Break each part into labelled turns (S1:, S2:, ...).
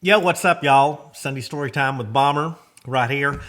S1: Yo, what's up, y'all? Sunday story time with Bomber right here.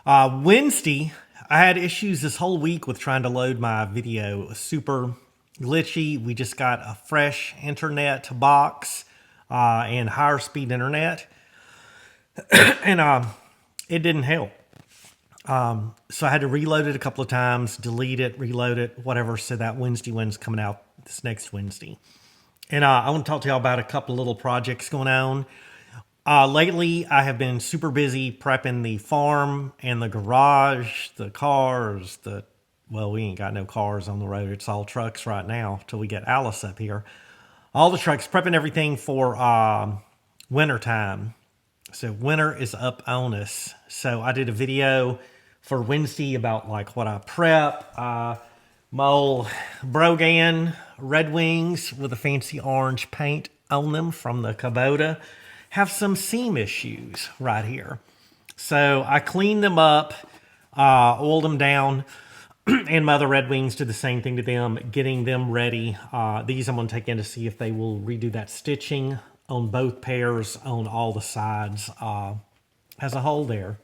S1: Wednesday, I had issues this whole week with trying to load my video. It was super glitchy. We just got a fresh internet box and higher speed internet, and it didn't help. So I had to reload it a couple of times, delete it, reload it, whatever. So that Wednesday one's coming out this next Wednesday. And I want to talk to y'all about a couple of little projects going on. Lately, I have been super busy prepping the farm and the garage, the cars, well, we ain't got no cars on the road. It's all trucks right now till we get Alice up here. All the trucks, prepping everything for winter time. So winter is up on us. So I did a video for Wednesday about like what I prep. My old Brogan Red Wings with a fancy orange paint on them from the Kubota have some seam issues right here. So I cleaned them up, oiled them down, and my other Red Wings did the same thing to them, getting them ready. These I'm going to take in to see if they will redo that stitching on both pairs on all the sides. Has a hole there,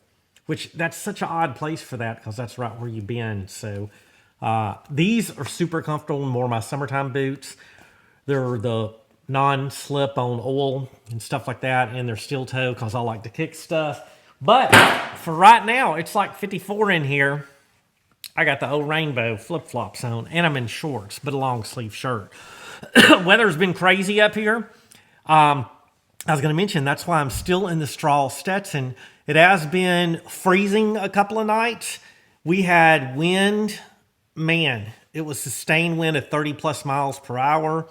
S1: which that's such an odd place for that because that's right where you've been. So these are super comfortable, more my summertime boots. They're the non-slip on oil and stuff like that, and they're steel toe because I like to kick stuff. But for right now, it's like 54 in here. I got the old rainbow flip-flops on, and I'm in shorts, but a long sleeve shirt. Weather's been crazy up here. I was going to mention that's why I'm still in the straw Stetson. It has been freezing a couple of nights. We had wind, man, it was sustained wind at 30 plus miles per hour,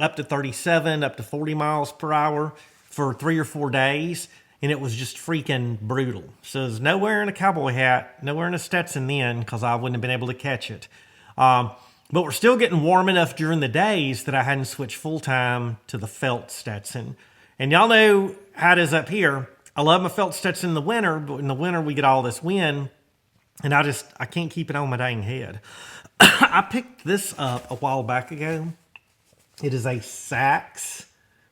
S1: up to 37, up to 40 miles per hour for 3 or 4 days. And it was just freaking brutal. So there's nowhere in a cowboy hat, nowhere in a Stetson then, because I wouldn't have been able to catch it. But we're still getting warm enough during the days that I hadn't switched full-time to the felt Stetson. And y'all know how it is up here. I love my felt Stetson in the winter, but in the winter we get all this wind, and I can't keep it on my dang head. I picked this up a while back ago. It is a Saks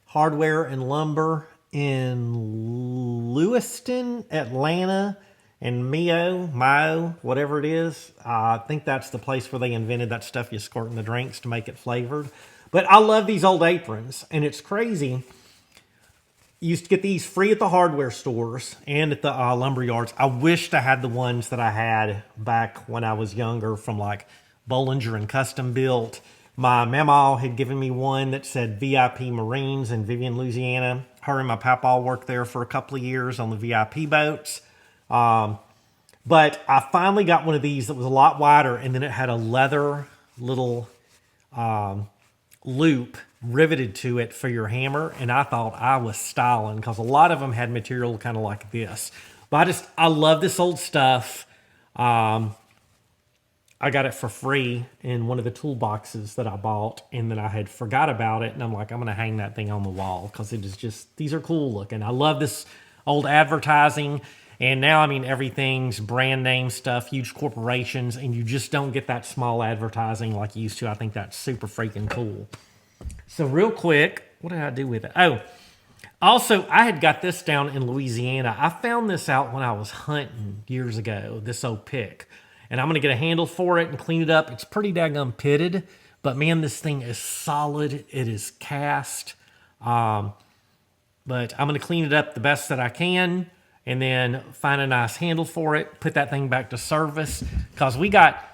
S1: Hardware and Lumber in Lewiston, Atlanta, and Mayo, whatever it is. I think that's the place where they invented that stuff you squirt in the drinks to make it flavored. But I love these old aprons, and it's crazy. You used to get these free at the hardware stores and at the lumber yards. I wished I had the ones that I had back when I was younger from like Bollinger and Custom Built. My mama had given me one that said VIP Marines in Vivian, Louisiana. Her and my papa worked there for a couple of years on the VIP boats. But I finally got one of these that was a lot wider, and then it had a leather little loop riveted to it for your hammer, and I thought I was styling because a lot of them had material kind of like this. But I love this old stuff. I got it for free in one of the toolboxes that I bought, and then I had forgot about it, and I'm like, I'm going to hang that thing on the wall because it is just, these are cool looking. I love this old advertising, and now, I mean, everything's brand name stuff, huge corporations, and you just don't get that small advertising like you used to. I think that's super freaking cool. So real quick, what did I do with it? Oh, also, I had got this down in Louisiana. I found this out when I was hunting years ago, this old pick. And I'm going to get a handle for it and clean it up. It's pretty daggum pitted, but man, this thing is solid. It is cast. But I'm going to clean it up the best that I can and then find a nice handle for it, put that thing back to service, because we got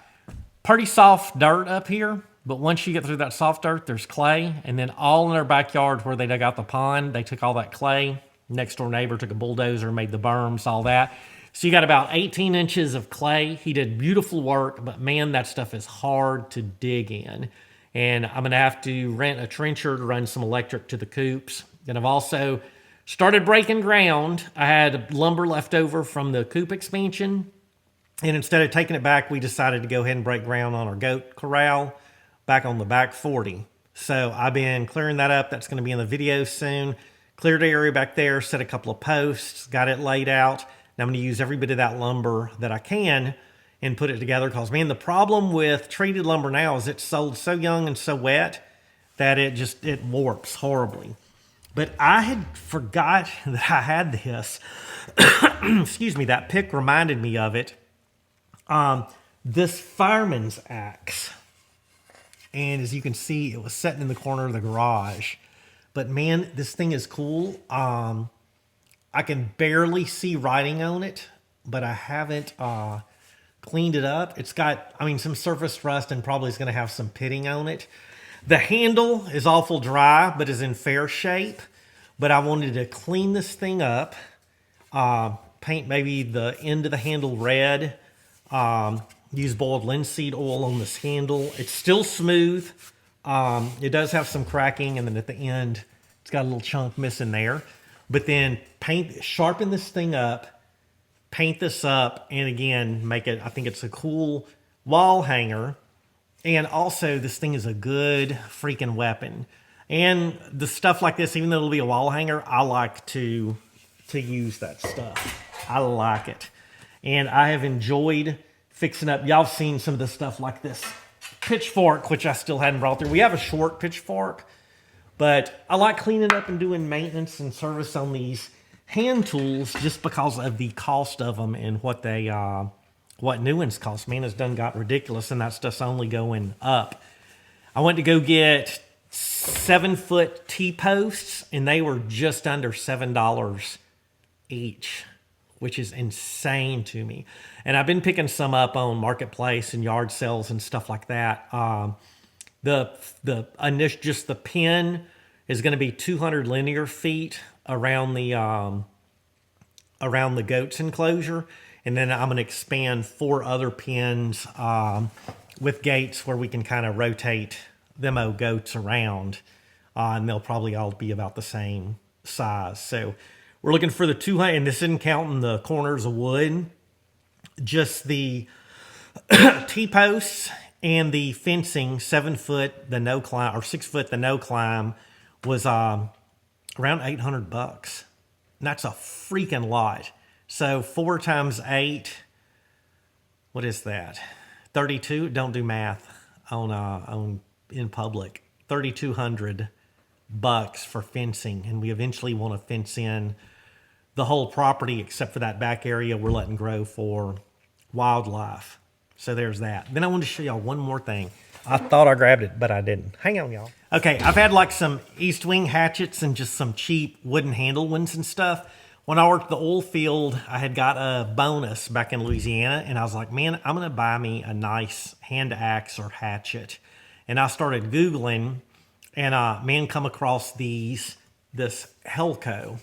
S1: pretty soft dirt up here. But once you get through that soft dirt, there's clay. And then all in our backyard where they dug out the pond, they took all that clay. Next door neighbor took a bulldozer, made the berms, all that. So you got about 18 inches of clay. He did beautiful work, but man, that stuff is hard to dig in. And I'm going to have to rent a trencher to run some electric to the coops. And I've also started breaking ground. I had lumber left over from the coop expansion. And instead of taking it back, we decided to go ahead and break ground on our goat corral back on the back 40. So I've been clearing that up. That's going to be in the video soon. Cleared the area back there, set a couple of posts, got it laid out. Now I'm going to use every bit of that lumber that I can and put it together because, man, the problem with treated lumber now is it's sold so young and so wet that it warps horribly. But I had forgot that I had this. Excuse me, that pick reminded me of it. This fireman's axe. And as you can see, it was sitting in the corner of the garage. But man, this thing is cool. I can barely see writing on it, but I haven't cleaned it up. It's got, I mean, some surface rust and probably is going to have some pitting on it. The handle is awful dry, but is in fair shape. But I wanted to clean this thing up, paint maybe the end of the handle red, use boiled linseed oil on this handle. It's still smooth. It does have some cracking, and then at the end, it's got a little chunk missing there. But then sharpen this thing up, paint this up, and again, make it, I think it's a cool wall hanger. And also, this thing is a good freaking weapon. And the stuff like this, even though it'll be a wall hanger, I like to use that stuff. I like it. And I have enjoyed fixing up. Y'all have seen some of the stuff like this pitchfork, which I still hadn't brought through. We have a short pitchfork, but I like cleaning up and doing maintenance and service on these hand tools just because of the cost of them and what they what new ones cost. Man, it's done got ridiculous, and that stuff's only going up. I went to go get 7-foot T-posts, and they were just under $7 each, which is insane to me. And I've been picking some up on Marketplace and yard sales and stuff like that. Just the pin is going to be 200 linear feet around the goat's enclosure. And then I'm going to expand 4 other pins with gates where we can kind of rotate them old goats around. And they'll probably all be about the same size. So we're looking for the 200, and this isn't counting the corners of wood. Just the T-posts and the fencing, 7-foot, the no climb, or 6-foot, the no climb, was around $800. And that's a freaking lot. So 4 times 8, what is that? 32. Don't do math on in public. $3,200 for fencing, and we eventually want to fence in the whole property except for that back area we're letting grow for wildlife. So there's that. Then I wanted to show y'all one more thing. I thought I grabbed it, but I didn't. Hang on, y'all. Okay, I've had like some East Wing hatchets and just some cheap wooden handle ones and stuff. When I worked the oil field, I had got a bonus back in Louisiana, and I was like, man, I'm going to buy me a nice hand axe or hatchet. And I started Googling, and man, come across this Helko.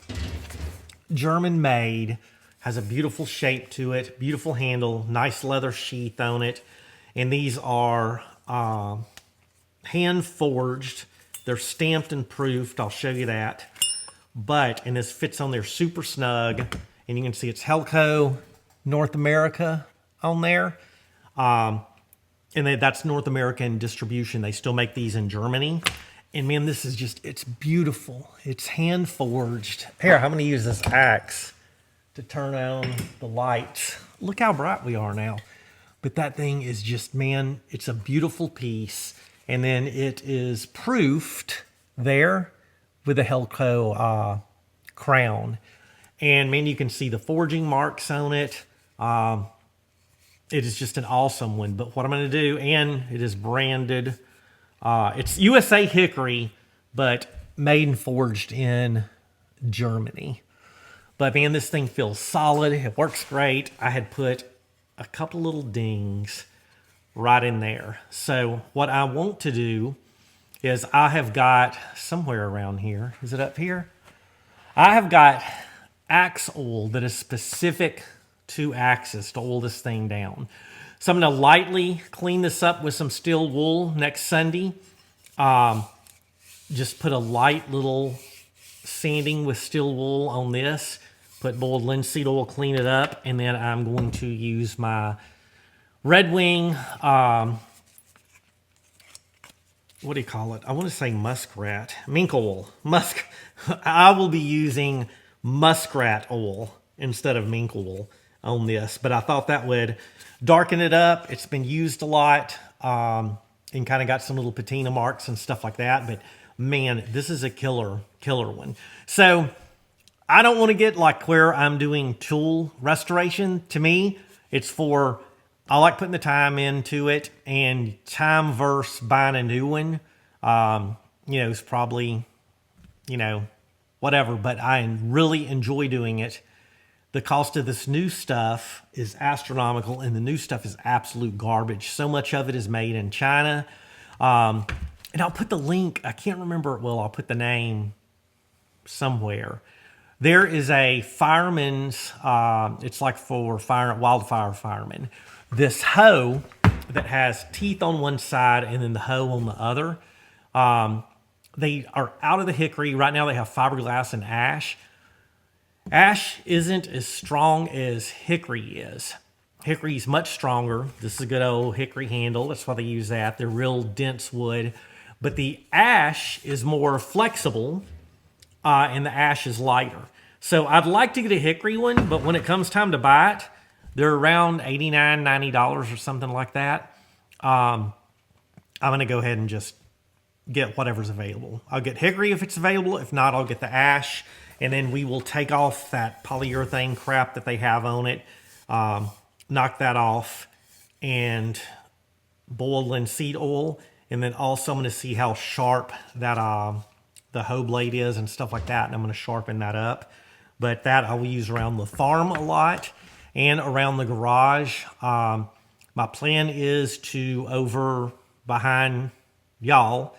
S1: German made, has a beautiful shape to it, beautiful handle, nice leather sheath on it. And these are hand forged. They're stamped and proofed. I'll show you that. And this fits on there super snug. And you can see it's Helko North America on there. And that's North American distribution. They still make these in Germany. And man, this is just, it's beautiful. It's hand forged. Here, I'm gonna use this axe to turn on the lights. Look how bright we are now. But that thing is just, man, it's a beautiful piece. And then it is proofed there with a Helko crown. And man, you can see the forging marks on it. It is just an awesome one. But what I'm gonna do, and it is branded, it's USA hickory, but made and forged in Germany. But man, this thing feels solid. It works great. I had put a couple little dings right in there. So what I want to do is I have got somewhere around here. Is it up here? I have got axe oil that is specific to axes to oil this thing down. So I'm going to lightly clean this up with some steel wool next Sunday. Just put a light little sanding with steel wool on this. Put boiled linseed oil, clean it up. And then I'm going to use my Red Wing, what do you call it? I want to say muskrat. Mink oil. I will be using muskrat oil instead of mink oil on this. But I thought that would darken it up. It's been used a lot and kind of got some little patina marks and stuff like that. But man, this is a killer one. So I don't want to get like where I'm doing tool restoration. To me, it's for, I like putting the time into it, and time versus buying a new one, it's probably, whatever, but I really enjoy doing it. The cost of this new stuff is astronomical, and the new stuff is absolute garbage. So much of it is made in China. And I'll put the link, I can't remember it well, I'll put the name somewhere. There is a fireman's, it's like for wildfire firemen. This hoe that has teeth on one side and then the hoe on the other. They are out of the hickory. Right now they have fiberglass and ash. Ash isn't as strong as hickory is. Hickory is much stronger. This is a good old hickory handle. That's why they use that. They're real dense wood. But the ash is more flexible, and the ash is lighter. So I'd like to get a hickory one, but when it comes time to buy it, they're around $89, $90 or something like that. I'm going to go ahead and just get whatever's available. I'll get hickory if it's available. If not, I'll get the ash, and then we will take off that polyurethane crap that they have on it, knock that off, and boil linseed oil. And then also I'm going to see how sharp that the hoe blade is and stuff like that, and I'm going to sharpen that up. But that I will use around the farm a lot and around the garage. My plan is to, over behind y'all,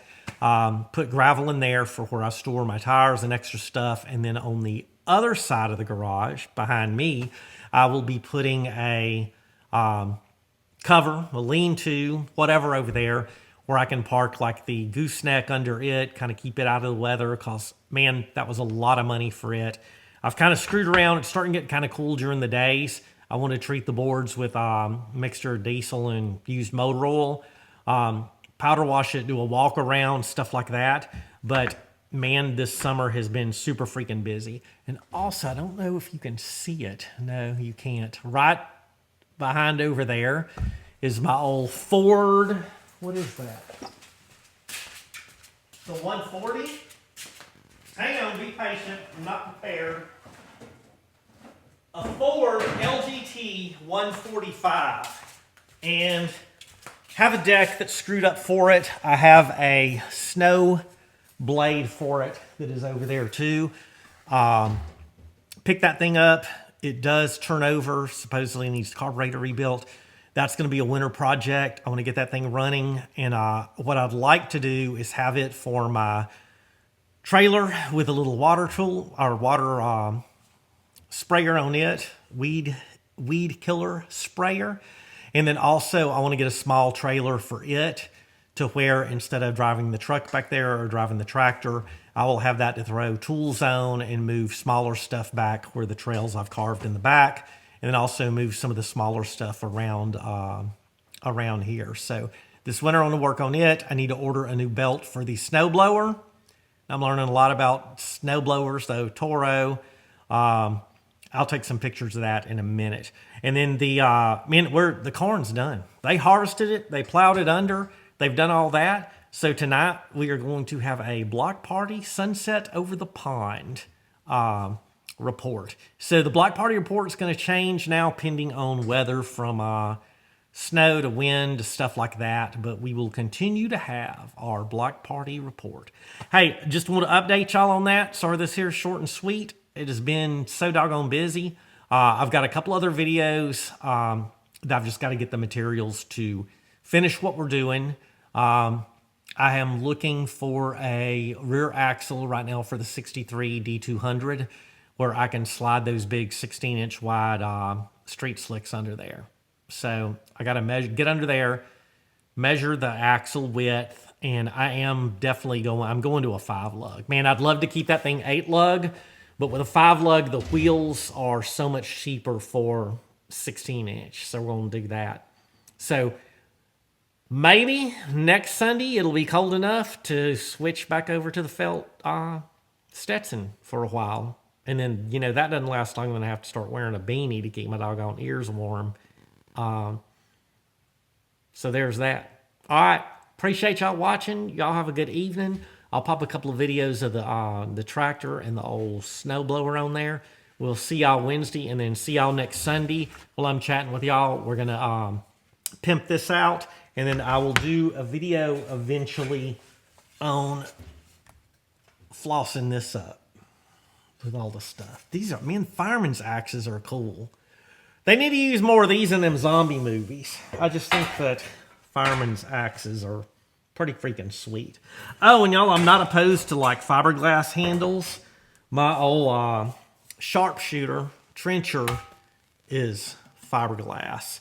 S1: put gravel in there for where I store my tires and extra stuff. And then on the other side of the garage behind me, I will be putting a cover, a lean-to, whatever over there, where I can park like the gooseneck under it, kind of keep it out of the weather, because, man, that was a lot of money for it. I've kind of screwed around. It's starting to get kind of cool during the days. I want to treat the boards with mixture of diesel and used motor oil, powder wash it, do a walk around, stuff like that. But, man, this summer has been super freaking busy. And also, I don't know if you can see it. No, you can't. Right behind over there is my old Ford. What is that? The 140? Hang on, be patient. I'm not prepared. A Ford LGT 145. And have a deck that's screwed up for it. I have a snow blade for it that is over there too. Pick that thing up. It does turn over. Supposedly needs the carburetor rebuilt. That's going to be a winter project. I want to get that thing running. And what I'd like to do is have it for my trailer with a little water tool or water sprayer on it, weed killer sprayer. And then also I want to get a small trailer for it, to where instead of driving the truck back there or driving the tractor, I will have that to throw tools on and move smaller stuff back where the trails I've carved in the back. And then also move some of the smaller stuff around here. So this winter I want to work on it. I need to order a new belt for the snowblower. I'm learning a lot about snowblowers, though. Toro. I'll take some pictures of that in a minute. And then the corn's done. They harvested it. They plowed it under. They've done all that. So tonight we are going to have a block party sunset over the pond report. So the block party report is going to change now pending on weather, from snow to wind to stuff like that. But we will continue to have our block party report. Hey, just want to update y'all on that. Sorry this here is short and sweet. It has been so doggone busy. I've got a couple other videos that I've just got to get the materials to finish what we're doing. I am looking for a rear axle right now for the 63 D200, where I can slide those big 16-inch wide street slicks under there. So I got to get under there, measure the axle width, and I am definitely I'm going to a 5-lug. Man, I'd love to keep that thing 8-lug, but with a 5-lug, the wheels are so much cheaper for 16-inch. So we're going to do that. So maybe next Sunday it'll be cold enough to switch back over to the felt Stetson for a while. And then, that doesn't last long. I'm going to have to start wearing a beanie to keep my doggone ears warm. So there's that. All right. Appreciate y'all watching. Y'all have a good evening. I'll pop a couple of videos of the tractor and the old snowblower on there. We'll see y'all Wednesday, and then see y'all next Sunday. While I'm chatting with y'all, we're gonna pimp this out, and then I will do a video eventually on flossing this up with all the stuff. These are, man, fireman's axes are cool. They need to use more of these in them zombie movies. I just think that fireman's axes are pretty freaking sweet. Oh, and y'all, I'm not opposed to like fiberglass handles. My old sharpshooter trencher is fiberglass.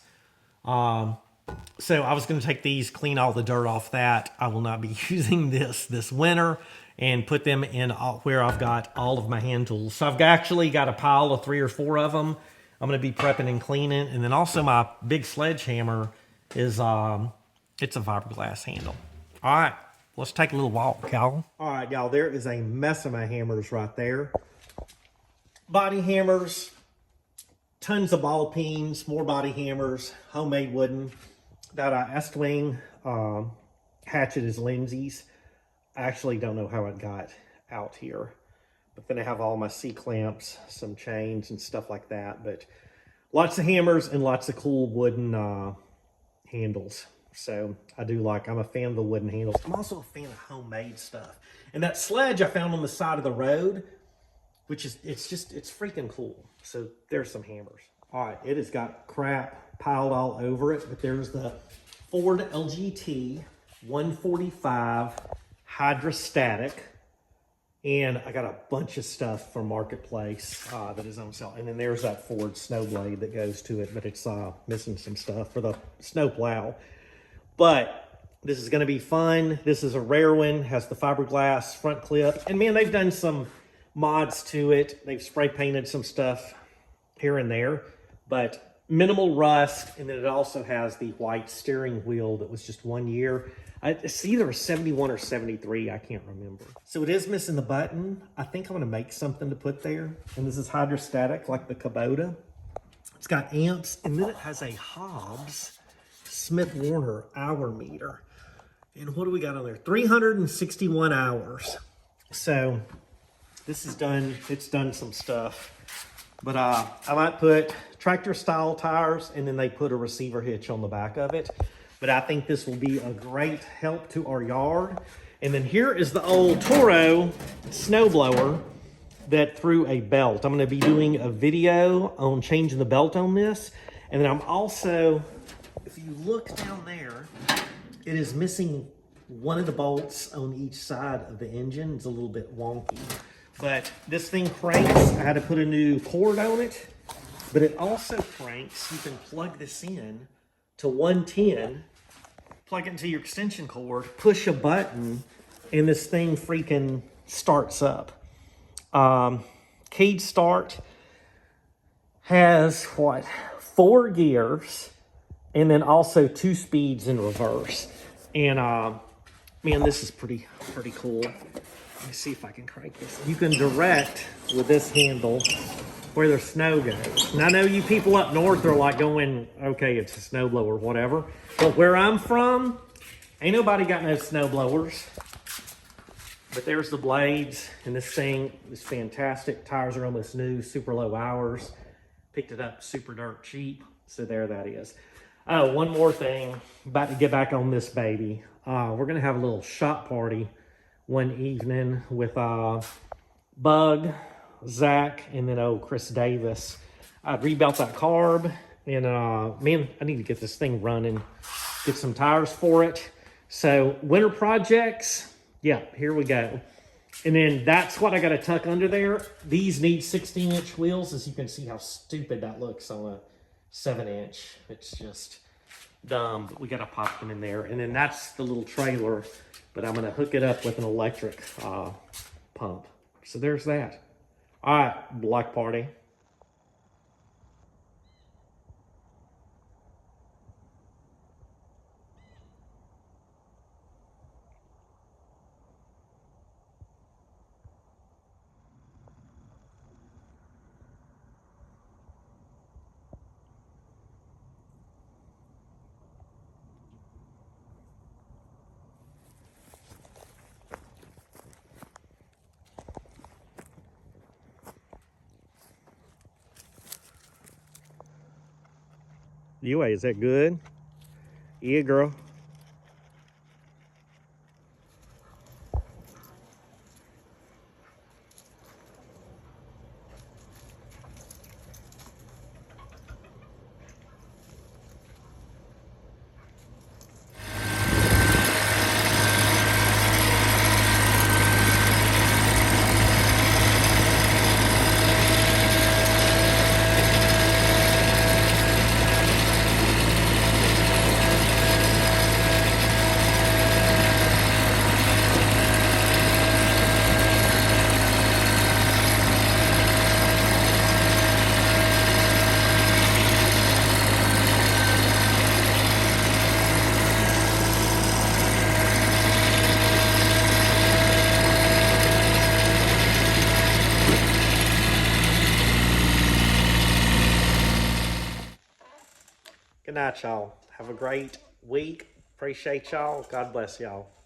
S1: So I was going to take these, clean all the dirt off that. I will not be using this winter, and put them in where I've got all of my hand tools. So I've actually got a pile of 3 or 4 of them. I'm going to be prepping and cleaning. And then also my big sledgehammer is, it's a fiberglass handle. All right, let's take a little walk, y'all. All right, y'all, there is a mess of my hammers right there. Body hammers, tons of ball peens, more body hammers, homemade wooden. That Estwing hatchet is Lindsay's. I actually don't know how it got out here. But then I have all my C-clamps, some chains and stuff like that. But lots of hammers and lots of cool wooden handles. So I do like, I'm a fan of the wooden handles. I'm also a fan of homemade stuff. And that sledge I found on the side of the road, which is, it's freaking cool. So there's some hammers. All right, it has got crap piled all over it, but there's the Ford LGT 145 hydrostatic. And I got a bunch of stuff from Marketplace that is on sale. And then there's that Ford Snowblade that goes to it, but it's missing some stuff for the snowplow. But this is going to be fun. This is a rare one, has the fiberglass front clip. And man, they've done some mods to it. They've spray painted some stuff here and there, but minimal rust. And then it also has the white steering wheel that was just 1 year. It's either a 71 or 73, I can't remember. So it is missing the button. I think I'm gonna make something to put there. And this is hydrostatic, like the Kubota. It's got amps, and then it has a Hobbs Smith Warner hour meter. And what do we got on there? 361 hours. So this is done, it's done some stuff. But I might put tractor style tires, and then they put a receiver hitch on the back of it. But I think this will be a great help to our yard. And then here is the old Toro snowblower that threw a belt. I'm gonna be doing a video on changing the belt on this. And then I'm also, if you look down there, it is missing one of the bolts on each side of the engine. It's a little bit wonky. But this thing cranks. I had to put a new cord on it. But it also cranks. You can plug this in to 110, plug it into your extension cord, push a button, and this thing freaking starts up. Cage start has, what, 4 gears, and then also 2 speeds in reverse. And man, this is pretty cool. Let me see if I can crank this. You can direct with this handle where the snow goes. And I know you people up north are like going, okay, it's a snowblower or whatever. But where I'm from, ain't nobody got no snowblowers. But there's the blades, and this thing is fantastic. Tires are almost new, super low hours. Picked it up super dirt cheap. So there that is. Oh, one more thing. About to get back on this baby. We're gonna have a little shop party one evening with Bug, Zach, and then Chris Davis. I rebuilt that carb, and man, I need to get this thing running, get some tires for it. So winter projects, yeah, here we go. And then that's what I got to tuck under there. These need 16-inch wheels, as you can see how stupid that looks on a 7-inch. It's just dumb, but we got to pop them in there. And then that's the little trailer, but I'm going to hook it up with an electric pump. So there's that. All right, block party. Yue, is that good? Yeah, girl. Good night, y'all. Have a great week. Appreciate y'all. God bless y'all.